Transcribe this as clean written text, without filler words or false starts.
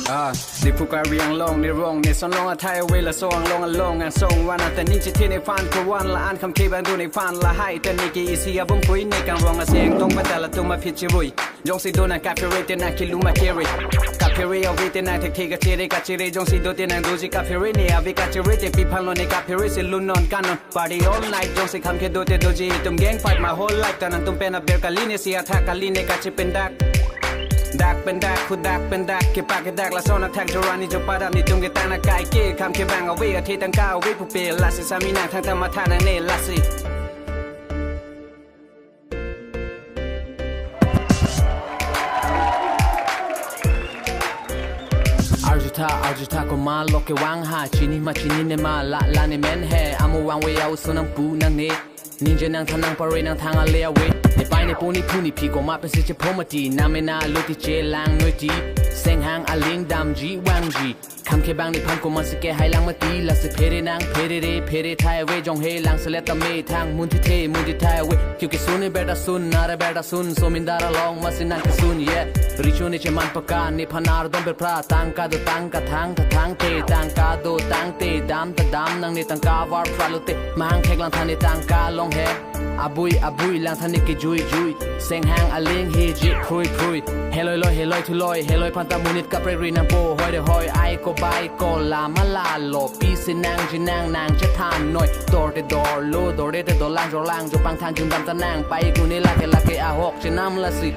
Diphu karbi anglong ni Rong ni son long a Thai way la so anglong along and song one at the ninja tinในฟันก็วันละอันคำเคบังดูในฟันละให้แต่นี่กี่เสียบุ้งคุยในการร้องเสียงตรงมาแต่ละตัวมาพิจิรุยยงสิโดนังกับเพรีเตนังคิลุมาเครีกับเพรีเอาวิเตนังเทคเทกับเจริกับเจริยงสิโดเตนังดูจิกับเพรีเนี่ยวิกับเจริเตปีพันโลในกับเพรีสิลุนนอนกันนอน party all night ยงสิคำแค่ดูเตดูจิตุ้มแกง fight my whole life ตอนนั้นตุ้มเป็นa bear กับลีเนเสียทักกับลีเนกับจิเป็นดักดักเป็นดักคุดักเป็นดักเก็บปากเก็บดักละโซนแท็กจรานี่จะปาดับนี่ตรงกันตั้งนักไก่เก้คำเก็บแบงเอาไว้กับที่ตั้งก้าวไว้ผู้เปย์ลาสิสามีนางทั้งธรรมทานนางเนลาสิอาร์จูทาก็มาล็อกเกวังหาชินิมาชินิเนมาละในแมนแฮอามูวังเวียอุสนังปูนังเนนินจานังทานังปารีนังทางอาเลียเวในไปในปูนี่ผู้นี่พี่ก็มาเป็นสิเฉพาะมาจีนาเมนาลุติเจลังหน่อยจีเซ็งหางอาลิงดำจีวังจีคำแค่บางในพันก็มันสเกให้ลังมาตีละสิเพเรนังเพเรเรเพเรไทยเวจงเฮลังสเลตเมทางมุนที่เทมุนที่ไทยเวคิวกิซุนเบดาซุนนาเรเบดาซุนโซมินดาราลองมาสินังกิซุนเย่ริชูนิเชมันปากาในพันอาร์ดอมเปพระตังกาโดตังกาทังทางเตตังกาโดตังเตดำตะดำนังในตังกาวาร์ฟราลุเตมังแขกลังทันในตังกาลองเฮอาบุยลังทันในกิจุยเซ็งหางอาลิงเฮจิพรุยเฮลอยทุลอยเฮลอยพันตามุนิดกับเรรีนังโปหอยเดหอยไอโกบายโกลามาลาโลปีสินางจินางจะทานหน่อยดอร์เดดอร์โลดอร์เดดอร์ล่างจอปังทางจุนดำตะนางไปกูนี่ละเกอาหกจะนำละสิ